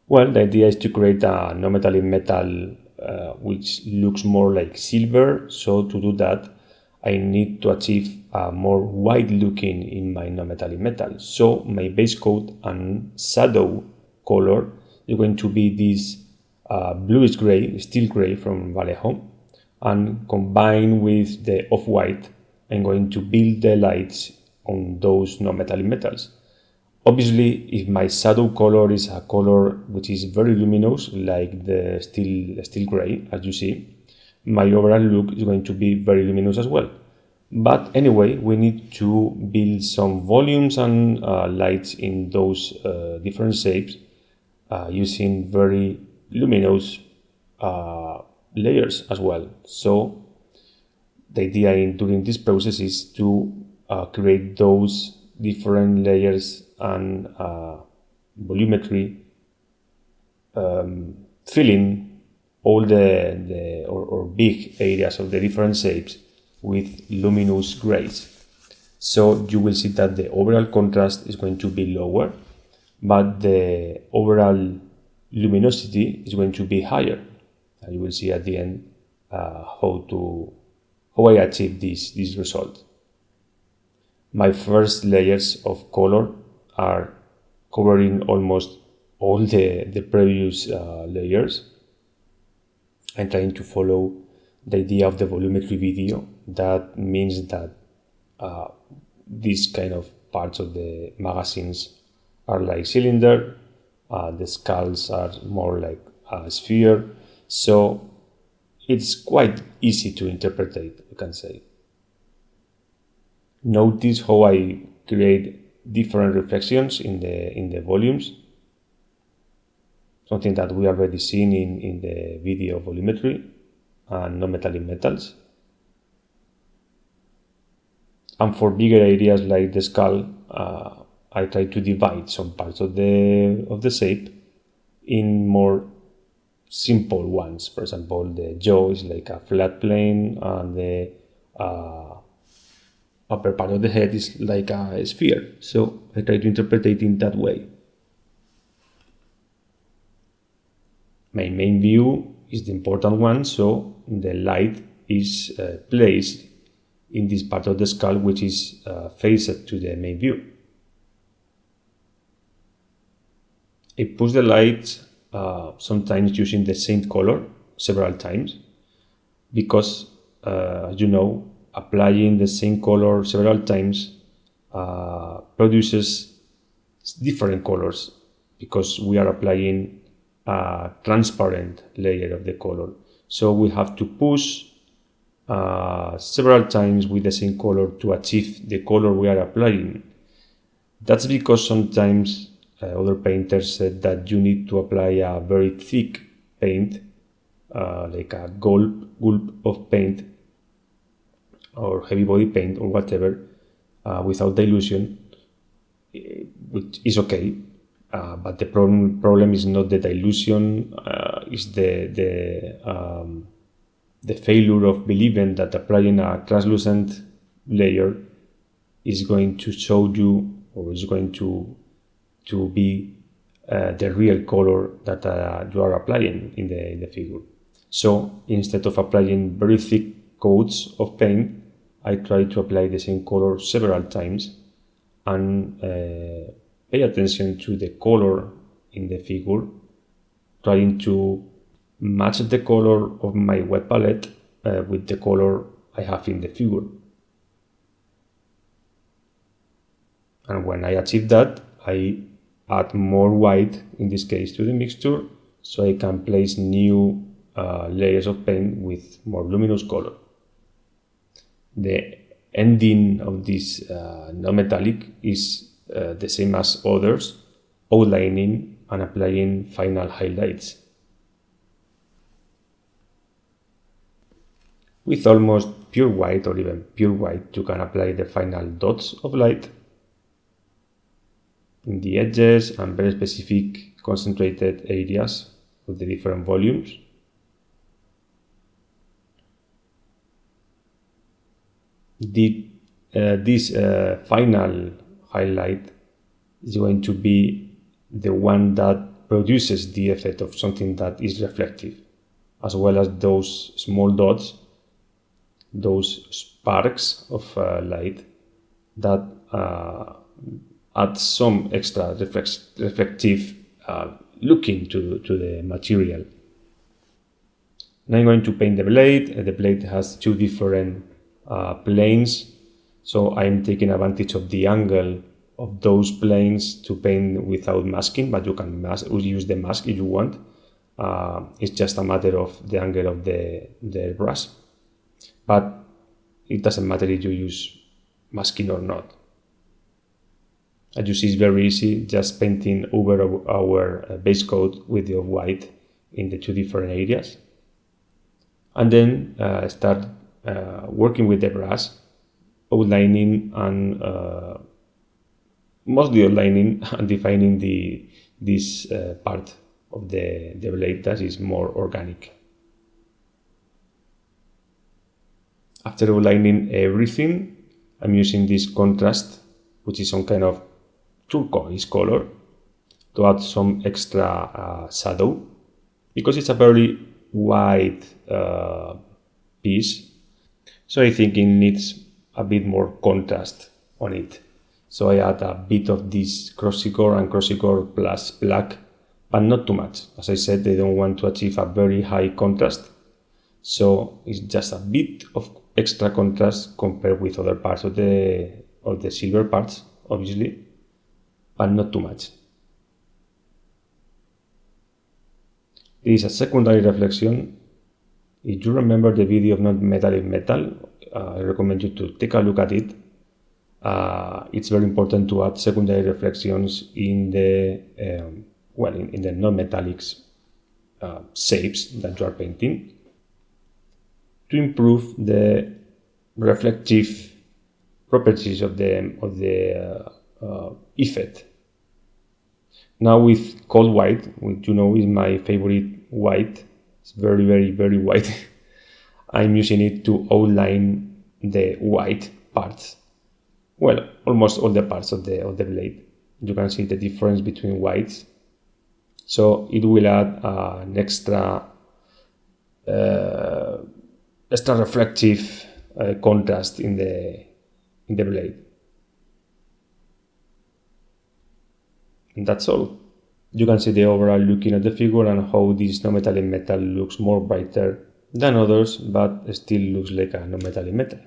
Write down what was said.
Well, the idea is to create a non-metallic metal which looks more like silver. So to do that, I need to achieve a more white looking in my non-metallic metal. So my base coat and shadow color is going to be this bluish gray, steel gray from Vallejo, and combined with the off-white, I'm going to build the lights on those non-metallic metals. Obviously, if my shadow color is a color which is very luminous, like the steel gray, as you see, my overall look is going to be very luminous as well. But anyway, we need to build some volumes and lights in those different shapes using very luminous layers as well. So the idea during this process is to create those different layers and volumetry, filling all or big areas of the different shapes with luminous grays. So you will see that the overall contrast is going to be lower, but the overall luminosity is going to be higher. And you will see at the end how I achieve this result. My first layers of color are covering almost all the previous layers. I'm trying to follow the idea of the volumetry video. That means that these kind of parts of the magazines are like cylinder, the skulls are more like a sphere, so it's quite easy to interpret, you can say. Notice how I create different reflections in the volumes, something that we already seen in the video volumetry and non-metallic metals. And for bigger areas like the skull, I try to divide some parts of the shape in more simple ones. For example, the jaw is like a flat plane, and the upper part of the head is like a sphere. So I try to interpret it in that way. My main view is the important one, so the light is placed in this part of the skull which is faced to the main view. I push the light sometimes using the same color several times because, as you know, applying the same color several times produces different colors because we are applying a transparent layer of the color. So we have to push several times with the same color to achieve the color we are applying. That's because sometimes other painters said that you need to apply a very thick paint, like a gulp of paint or heavy body paint or whatever, without dilution, which is okay. But the problem is not the dilution, is the failure of believing that applying a translucent layer is going to show you, or is going to be the real color that you are applying in the figure. So instead of applying very thick coats of paint, I try to apply the same color several times and pay attention to the color in the figure, trying to match the color of my wet palette with the color I have in the figure. And when I achieve that, I add more white, in this case, to the mixture, so I can place new layers of paint with more luminous color. The ending of this non-metallic is the same as others, outlining and applying final highlights. With almost pure white or even pure white, you can apply the final dots of light in the edges and very specific concentrated areas of the different volumes. This final highlight is going to be the one that produces the effect of something that is reflective, as well as those small dots, those sparks of light that add some extra reflective looking to the material. Now I'm going to paint the blade. The blade has two different planes, so I'm taking advantage of the angle of those planes to paint without masking, but you can use the mask if you want. It's just a matter of the angle of the brush, but it doesn't matter if you use masking or not. As you see, it's very easy, just painting over our base coat with the white in the two different areas. And then start working with the brush, outlining and mostly outlining and defining this part of the blade that is more organic. After outlining everything, I'm using this contrast, which is some kind of turquoise color, to add some extra shadow, because it's a very wide piece, so I think it needs a bit more contrast on it. So I add a bit of this Crossicor and Crossicor plus black, but not too much. As I said, they don't want to achieve a very high contrast, so it's just a bit of extra contrast compared with other parts of the silver parts, obviously, but not too much. There is a secondary reflection. If you remember the video of Not Metallic Metal, I recommend you to take a look at it. It's very important to add secondary reflections in the in the non-metallics shapes that you are painting to improve the reflective properties of the effect. Now with cold white, which you know is my favorite white, it's very, very, very white. I'm using it to outline the white parts. Well, almost all the parts of the blade. You can see the difference between whites. So it will add an extra reflective contrast in the blade. And that's all. You can see the overall looking at the figure and how this non-metallic metal looks more brighter than others, but still looks like a non-metallic metal.